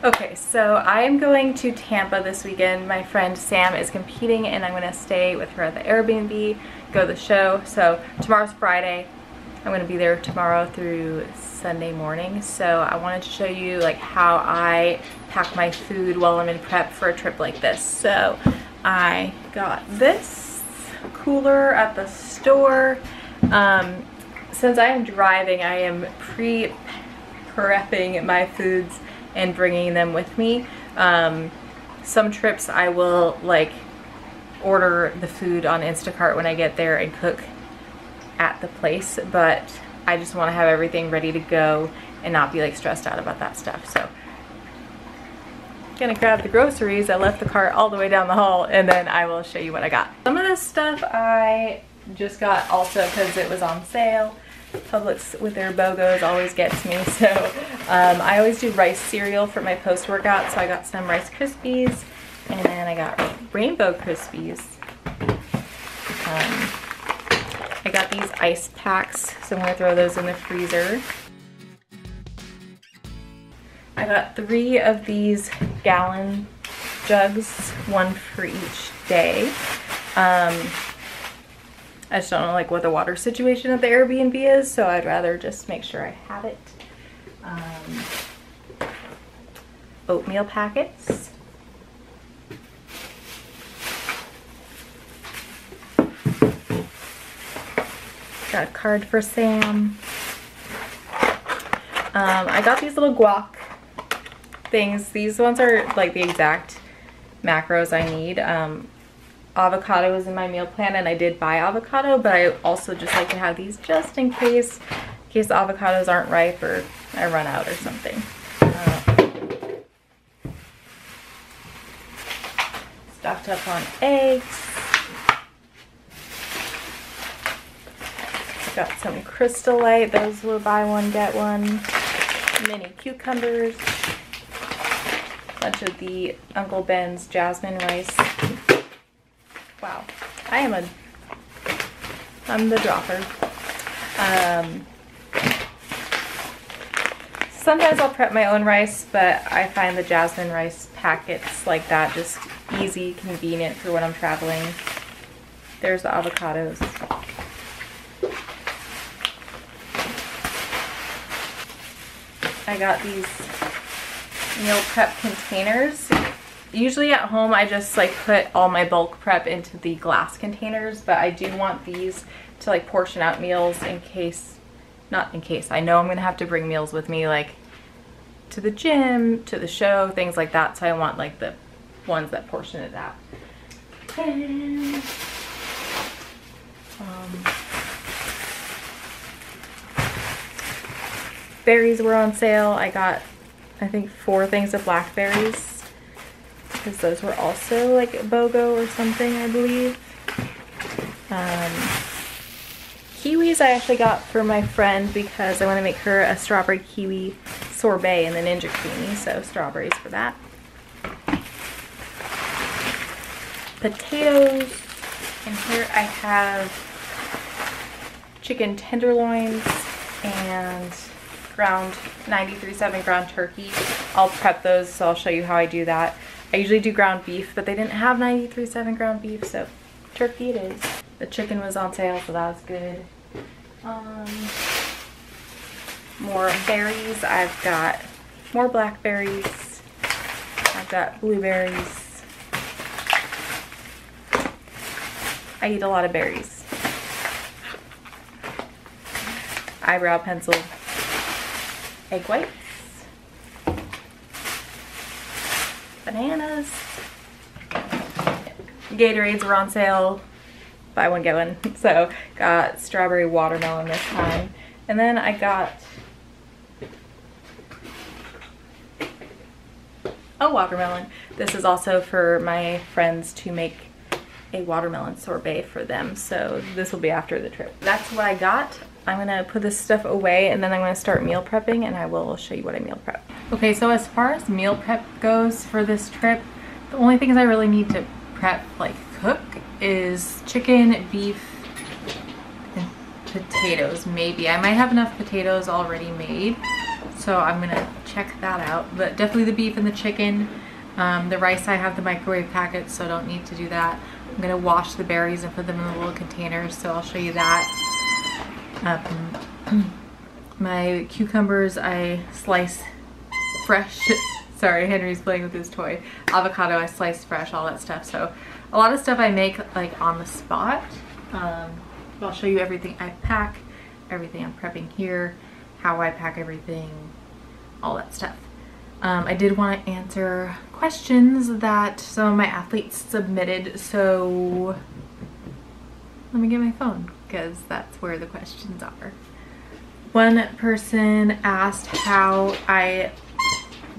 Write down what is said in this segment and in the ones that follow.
Okay, so I'm going to Tampa this weekend. My friend Sam is competing and I'm gonna stay with her at the Airbnb, go to the show. So tomorrow's Friday. I'm gonna be there tomorrow through Sunday morning. So I wanted to show you like how I pack my food while I'm in prep for a trip like this. So I got this cooler at the store. Since I am driving, I am pre-prepping my foods and bringing them with me. Some trips I will like order the food on Instacart when I get there and cook at the place, but I just want to have everything ready to go and not be like stressed out about that stuff. So gonna grab the groceries. I left the cart all the way down the hall and then I will show you what I got. Some of this stuff I just got also because it was on sale. Publix with their BOGOs always gets me, so I always do rice cereal for my post-workout, so I got some Rice Krispies and then I got Rainbow Krispies. I got these ice packs, so I'm going to throw those in the freezer. I got 3 of these gallon jugs, 1 for each day. I just don't know like what the water situation at the Airbnb is, so I'd rather just make sure I have it. Oatmeal packets. Got a card for Sam. I got these little guac things. These ones are like the exact macros I need. Avocado is in my meal plan and I did buy avocado, but I also just like to have these just in case the avocados aren't ripe or I run out or something. Stocked up on eggs. Got some Crystal Light, those were buy one get one. Mini cucumbers. Bunch of the Uncle Ben's jasmine rice. Wow, I'm the dropper. Sometimes I'll prep my own rice, but I find the jasmine rice packets like that just easy, convenient for when I'm traveling. There's the avocados. I got these meal prep containers. Usually at home I just like put all my bulk prep into the glass containers, but I do want these to like portion out meals in case, not in case, I know I'm gonna have to bring meals with me like to the gym, to the show, things like that, so I want like the ones that portion it out. And, berries were on sale. I got I think 4 things of blackberries because those were also like BOGO or something, I believe. Kiwis I actually got for my friend because I want to make her a strawberry kiwi sorbet in the Ninja Creami, so strawberries for that. Potatoes, and here I have chicken tenderloins and ground 93.7 ground turkey. I'll prep those, so I'll show you how I do that. I usually do ground beef, but they didn't have 93.7 ground beef, so turkey it is. The chicken was on sale, so that was good. More berries. I've got more blackberries. I've got blueberries. I eat a lot of berries. Eyebrow pencil. Egg whites. Bananas. Gatorades were on sale. Buy one, get one. So got strawberry watermelon this time. And then I got a watermelon. This is also for my friends to make a watermelon sorbet for them. So this will be after the trip. That's what I got. I'm gonna put this stuff away and then I'm gonna start meal prepping and I will show you what I meal prep. Okay, so as far as meal prep goes for this trip, the only things I really need to prep, like cook, is chicken, beef, and potatoes, maybe. I might have enough potatoes already made, so I'm gonna check that out. But definitely the beef and the chicken. The rice, I have the microwave packets, so I don't need to do that. I'm gonna wash the berries and put them in the little containers, so I'll show you that. My cucumbers I slice fresh. Sorry, Henry's playing with his toy. Avocado I slice fresh, all that stuff. So a lot of stuff I make like on the spot. I'll show you everything I pack, everything I'm prepping here, how I pack everything, all that stuff. I did want to answer questions that some of my athletes submitted, so let me get my phone because that's where the questions are. One person asked how I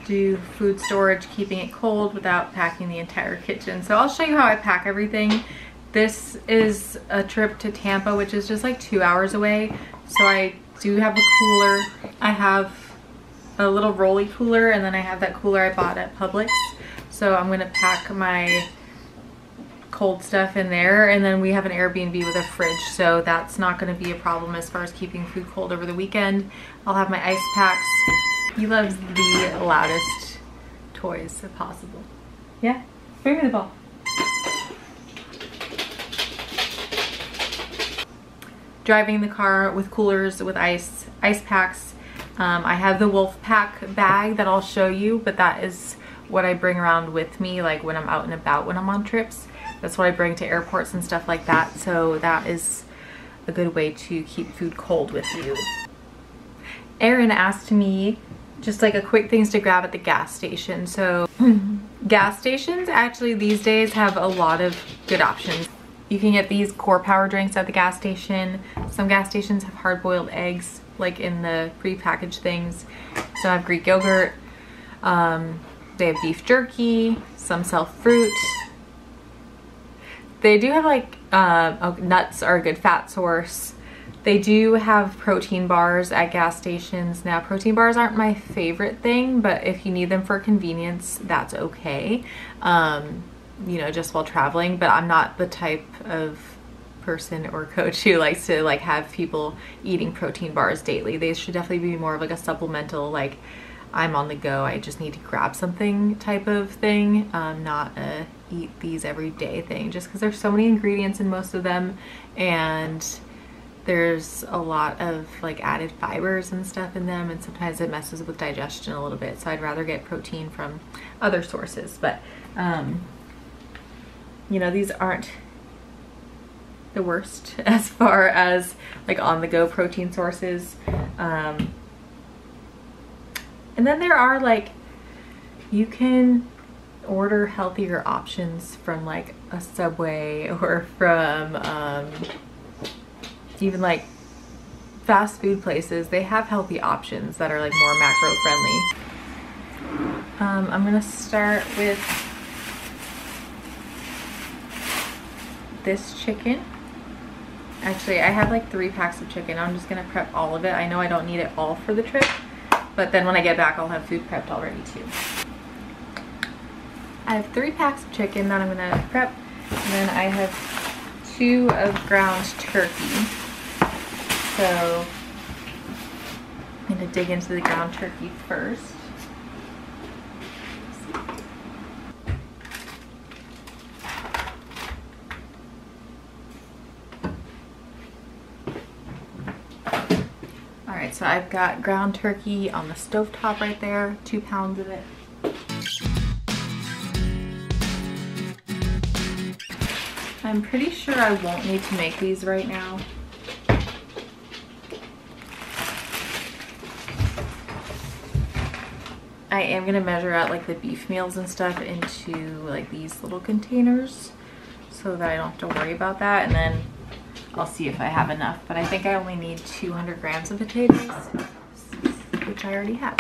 do food storage, keeping it cold without packing the entire kitchen. So I'll show you how I pack everything. This is a trip to Tampa, which is just like 2 hours away. So I do have a cooler. I have a little rolly cooler, and then I have that cooler I bought at Publix. So I'm gonna pack my cold stuff in there, and then we have an Airbnb with a fridge, so that's not going to be a problem as far as keeping food cold over the weekend. I'll have my ice packs. He loves the loudest toys if possible. Yeah, bring me the ball. Driving the car with coolers with ice packs. I have the Wolfpack bag that I'll show you, but that is what I bring around with me, like when I'm out and about, when I'm on trips. That's what I bring to airports and stuff like that. So that is a good way to keep food cold with you. Aaron asked me just like a quick things to grab at the gas station. So gas stations actually these days have a lot of good options. You can get these Core Power drinks at the gas station. Some gas stations have hard-boiled eggs like in the pre-packaged things. Some have Greek yogurt. They have beef jerky. Some sell fruit. They do have like nuts are a good fat source. They do have protein bars at gas stations. Now, protein bars aren't my favorite thing, but if you need them for convenience, that's okay. You know, just while traveling. But I'm not the type of person or coach who likes to like have people eating protein bars daily. They should definitely be more of like a supplemental, like I'm on the go, I just need to grab something type of thing, not a eat these every day thing, just because there's so many ingredients in most of them, and there's a lot of like added fibers and stuff in them, and sometimes it messes with digestion a little bit. So I'd rather get protein from other sources. But you know, these aren't the worst as far as like on the go protein sources. And then there are like, you can order healthier options from like a Subway or from even like fast food places. They have healthy options that are like more macro friendly. I'm gonna start with this chicken. Actually, I have like 3 packs of chicken. I'm just gonna prep all of it. I know I don't need it all for the trip, but then when I get back, I'll have food prepped already too. I have 3 packs of chicken that I'm gonna prep, and then I have 2 of ground turkey. So I'm gonna dig into the ground turkey first. Alright, so I've got ground turkey on the stovetop right there, 2 pounds of it. I'm pretty sure I won't need to make these right now. I am gonna measure out like the beef meals and stuff into like these little containers so that I don't have to worry about that, and then I'll see if I have enough. But I think I only need 200 grams of potatoes, which I already have.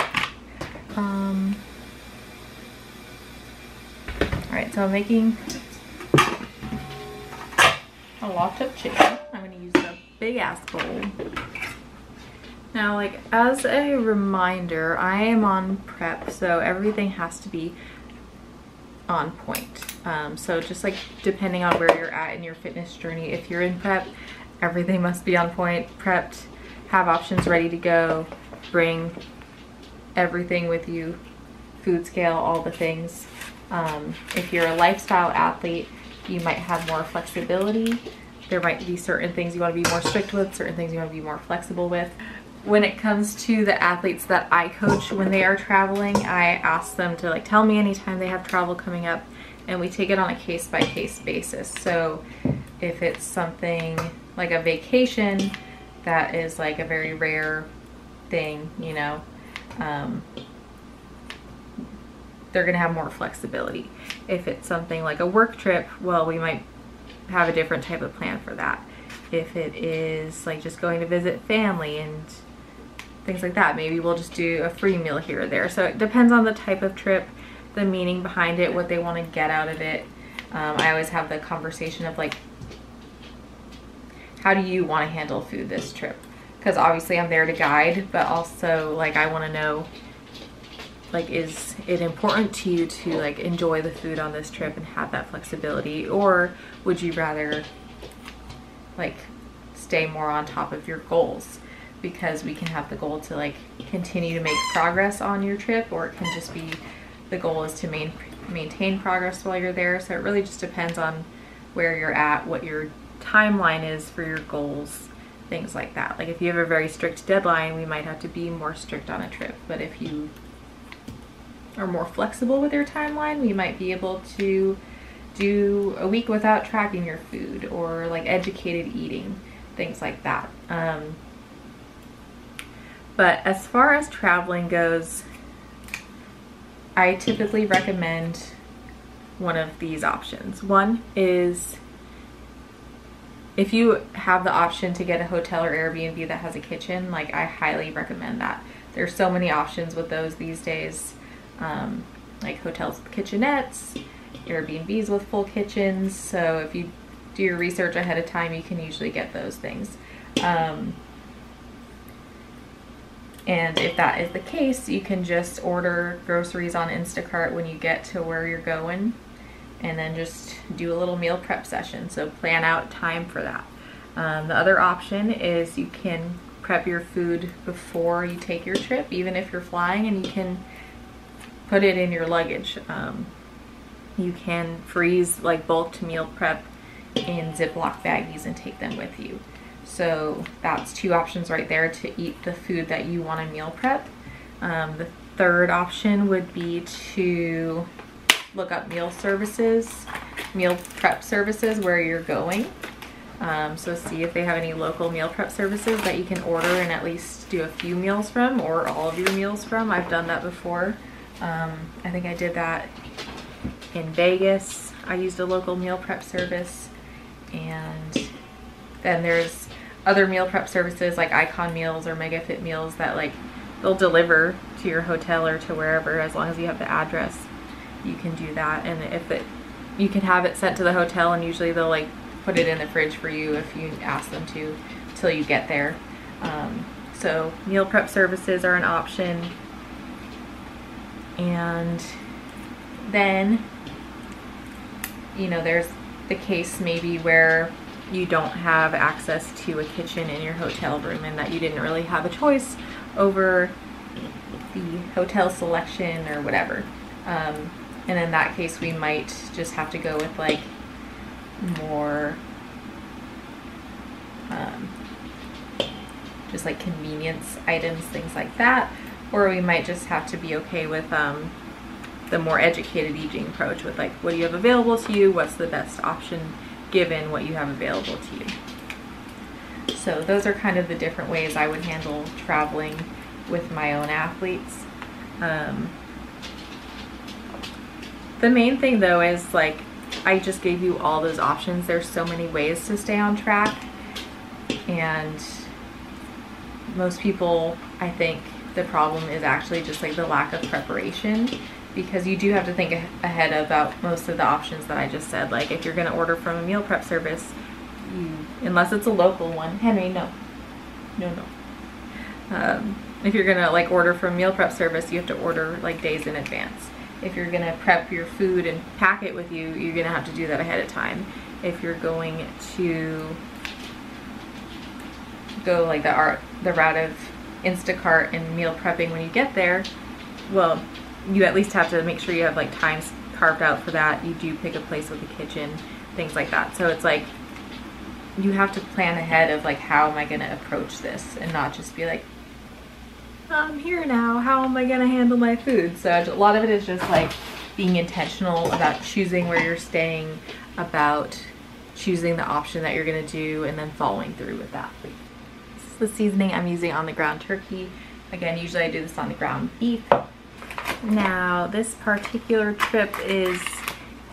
Alright, so I'm making a lot of chicken. I'm gonna use a big ass bowl. Now, like, as a reminder, I am on prep, so everything has to be on point. So just like depending on where you're at in your fitness journey, if you're in prep, everything must be on point, prepped, have options ready to go, bring everything with you, food scale, all the things. If you're a lifestyle athlete, you might have more flexibility. There might be certain things you want to be more strict with, certain things you want to be more flexible with. When it comes to the athletes that I coach when they are traveling, I ask them to like tell me anytime they have travel coming up, and we take it on a case-by-case basis. So if it's something like a vacation that is like a very rare thing, you know, they're gonna have more flexibility. If it's something like a work trip, well, we might have a different type of plan for that. If it is like just going to visit family and things like that, maybe we'll just do a free meal here or there. So it depends on the type of trip, the meaning behind it, what they want to get out of it. I always have the conversation of like, how do you want to handle food this trip? Because obviously I'm there to guide, but also like I want to know, like, is it important to you to like enjoy the food on this trip and have that flexibility, or would you rather like stay more on top of your goals? Because we can have the goal to like continue to make progress on your trip, or it can just be the goal is to maintain progress while you're there. So it really just depends on where you're at, what your timeline is for your goals, things like that. Like if you have a very strict deadline, we might have to be more strict on a trip. But if you are more flexible with your timeline, we might be able to do a week without tracking your food, or like educated eating, things like that. But as far as traveling goes, I typically recommend one of these options. One is if you have the option to get a hotel or Airbnb that has a kitchen, like I highly recommend that. There's so many options with those these days, like hotels with kitchenettes, Airbnbs with full kitchens. So if you do your research ahead of time, you can usually get those things. And if that is the case, you can just order groceries on Instacart when you get to where you're going, and then just do a little meal prep session. So plan out time for that. The other option is you can prep your food before you take your trip, even if you're flying, and you can put it in your luggage. You can freeze like bulk meal prep in Ziploc baggies and take them with you. So that's two options right there to eat the food that you want to meal prep. The third option would be to look up meal prep services where you're going. So see if they have any local meal prep services that you can order and at least do a few meals from, or all of your meals from. I've done that before. I think I did that in Vegas. I used a local meal prep service, and then there's other meal prep services like Icon Meals or Mega Fit Meals that like they'll deliver to your hotel or to wherever, as long as you have the address. You can do that, and you can have it sent to the hotel, and usually they'll like put it in the fridge for you if you ask them to till you get there. So meal prep services are an option. And then, you know, there's the case maybe where you don't have access to a kitchen in your hotel room and that you didn't really have a choice over the hotel selection or whatever. And in that case, we might just have to go with like more just like convenience items, things like that. Or we might just have to be okay with the more educated eating approach with like, what do you have available to you? What's the best option given what you have available to you? So those are kind of the different ways I would handle traveling with my own athletes. The main thing though is like, I just gave you all those options. There's so many ways to stay on track, and most people, I think, the problem is actually just like the lack of preparation, because you do have to think ahead about most of the options that I just said. Like if you're going to order from a meal prep service, unless it's a local one, Henry, no. If you're going to like order from a meal prep service, you have to order like days in advance. If you're going to prep your food and pack it with you, you're going to have to do that ahead of time. If you're going to go like the route of Instacart and meal prepping when you get there, well, you at least have to make sure you have like times carved out for that. You do pick a place with a kitchen, things like that. So it's like, you have to plan ahead of like, how am I gonna approach this, and not just be like, I'm here now, how am I gonna handle my food? So a lot of it is just like being intentional about choosing where you're staying, about choosing the option that you're gonna do, and then following through with that. This is the seasoning I'm using on the ground turkey. Again, usually I do this on the ground beef. Now, this particular trip is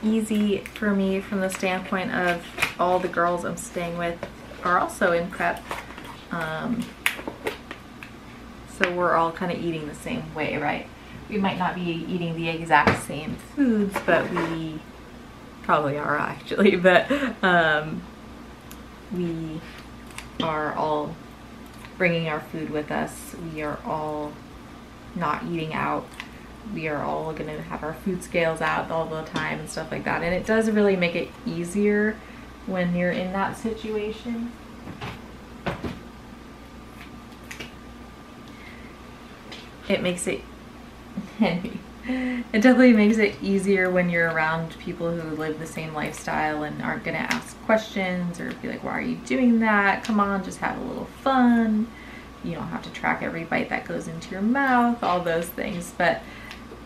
easy for me from the standpoint of all the girls I'm staying with are also in prep. So we're all kind of eating the same way, right? We might not be eating the exact same foods, but we probably are actually, but we are all bringing our food with us. We are all not eating out. We are all gonna have our food scales out all the time and stuff like that. And it does really make it easier when you're in that situation. It makes it, it definitely makes it easier when you're around people who live the same lifestyle and aren't gonna ask questions or be like, why are you doing that? Come on, just have a little fun. You don't have to track every bite that goes into your mouth, all those things. But,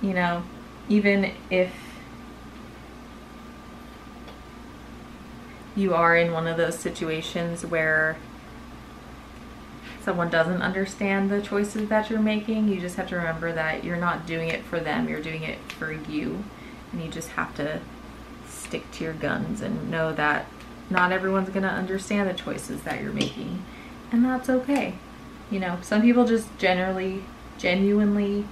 you know, even if you are in one of those situations where someone doesn't understand the choices that you're making, you just have to remember that you're not doing it for them, you're doing it for you. And you just have to stick to your guns and know that not everyone's gonna understand the choices that you're making, and that's okay. You know, some people just genuinely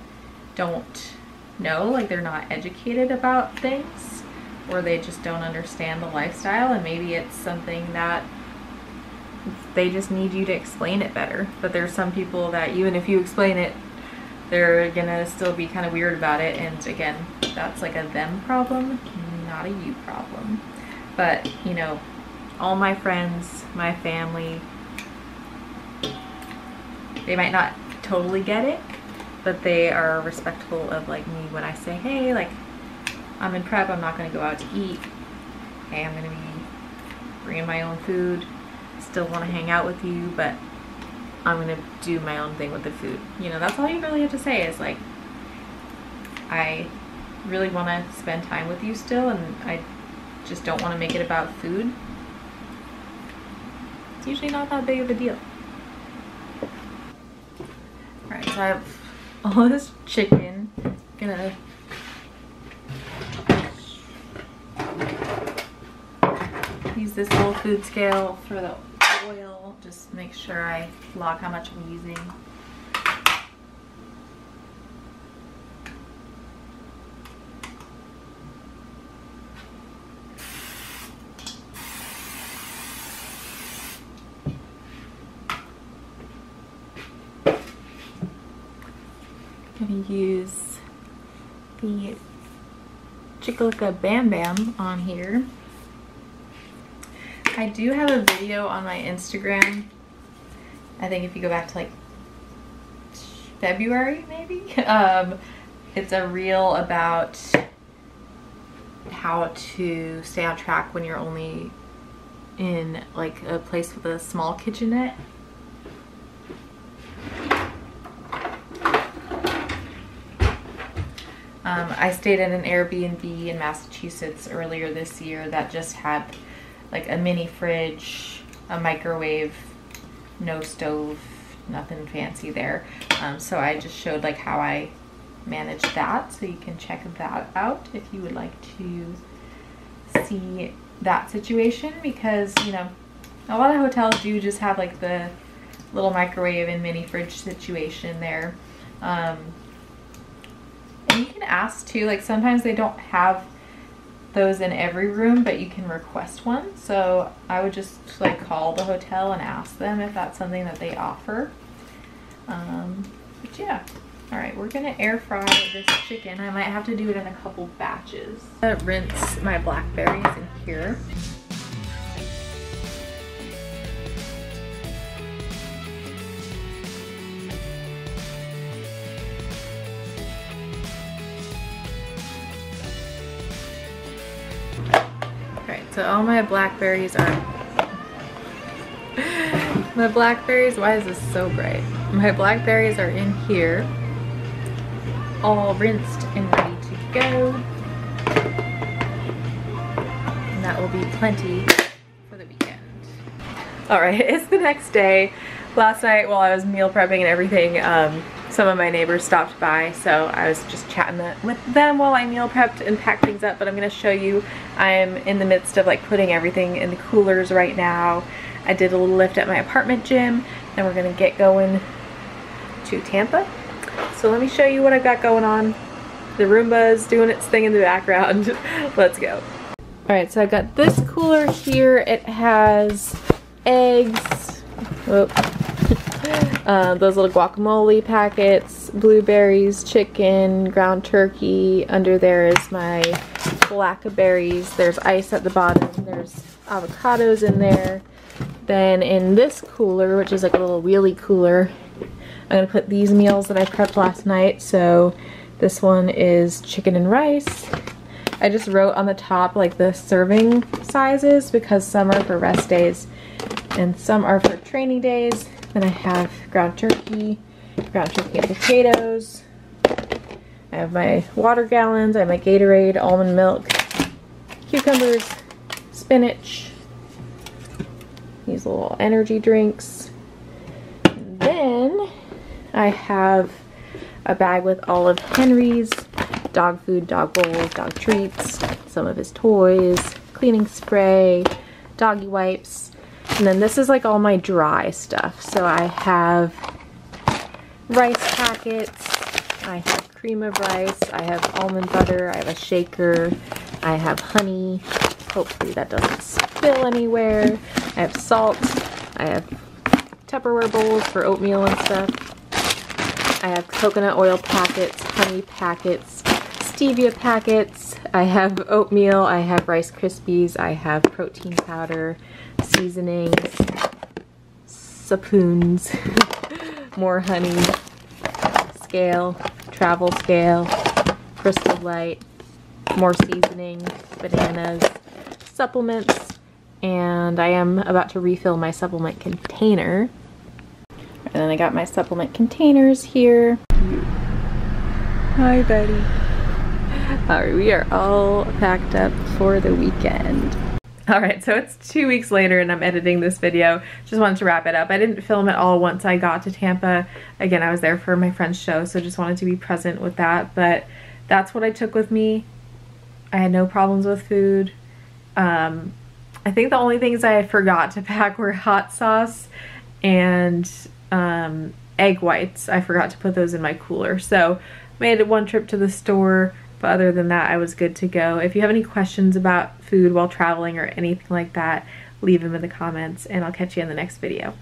don't know, like they're not educated about things, or they just don't understand the lifestyle, and maybe it's something that they just need you to explain it better. But there's some people that even if you explain it, they're gonna still be kind of weird about it, and again, that's like a them problem, not a you problem. But, you know, all my friends, my family, they might not totally get it, but they are respectful of like me when I say, hey, like I'm in prep, I'm not gonna go out to eat. Hey, I'm gonna be bringing my own food. Still want to hang out with you, but I'm gonna do my own thing with the food. You know, that's all you really have to say is like, I really want to spend time with you still, and I just don't want to make it about food. It's usually not that big of a deal. Alright, so I have all this chicken. I'm gonna use this whole food scale for the oil. Just make sure I log how much I'm using. I'm gonna use the Chickalika Bam Bam on here. I do have a video on my Instagram. I think if you go back to like February maybe, it's a reel about how to stay on track when you're only in like a place with a small kitchenette. I stayed at an Airbnb in Massachusetts earlier this year that just had like a mini fridge, a microwave, no stove, nothing fancy there. So I just showed like how I managed that, so you can check that out if you would like to see that situation, because you know, a lot of hotels do just have like the little microwave and mini fridge situation there. And you can ask too, like sometimes they don't have those in every room, but you can request one. So I would just like call the hotel and ask them if that's something that they offer. But yeah. All right, we're gonna air fry this chicken. I might have to do it in a couple batches. I'm gonna rinse my blackberries in here. So all my blackberries are, my blackberries, why is this so bright? My blackberries are in here, all rinsed and ready to go. And that will be plenty for the weekend. All right, it's the next day. Last night while I was meal prepping and everything, some of my neighbors stopped by, so I was just chatting with them while I meal prepped and packed things up. But I'm gonna show you, I'm in the midst of like putting everything in the coolers right now. I did a little lift at my apartment gym, and we're gonna get going to Tampa. So let me show you what I've got going on. The Roomba is doing its thing in the background. Let's go. All right, so I've got this cooler here. It has eggs, those little guacamole packets, blueberries, chicken, ground turkey. Under there is my blackberries. There's ice at the bottom. There's avocados in there. Then in this cooler, which is like a little wheelie cooler, I'm gonna put these meals that I prepped last night. So this one is chicken and rice. I just wrote on the top like the serving sizes because some are for rest days and some are for training days. Then I have ground turkey and potatoes. I have my water gallons, I have my Gatorade, almond milk, cucumbers, spinach, these little energy drinks. And then I have a bag with all of Henry's dog food, dog bowls, dog treats, some of his toys, cleaning spray, doggy wipes. And then this is like all my dry stuff. So I have rice packets, I have cream of rice, I have almond butter, I have a shaker, I have honey, hopefully that doesn't spill anywhere, I have salt, I have Tupperware bowls for oatmeal and stuff, I have coconut oil packets, honey packets, stevia packets, I have oatmeal, I have Rice Krispies, I have protein powder, seasonings, spoons, more honey, scale, travel scale, Crystal Light, more seasoning, bananas, supplements, and I am about to refill my supplement container. And then I got my supplement containers here. Hi, buddy. Alright, we are all packed up for the weekend. Alright, so it's 2 weeks later and I'm editing this video. Just wanted to wrap it up. I didn't film it all once I got to Tampa. Again, I was there for my friend's show, so just wanted to be present with that. But that's what I took with me. I had no problems with food. I think the only things I forgot to pack were hot sauce and egg whites. I forgot to put those in my cooler. So made one trip to the store. But other than that, I was good to go. If you have any questions about food while traveling or anything like that, leave them in the comments and I'll catch you in the next video.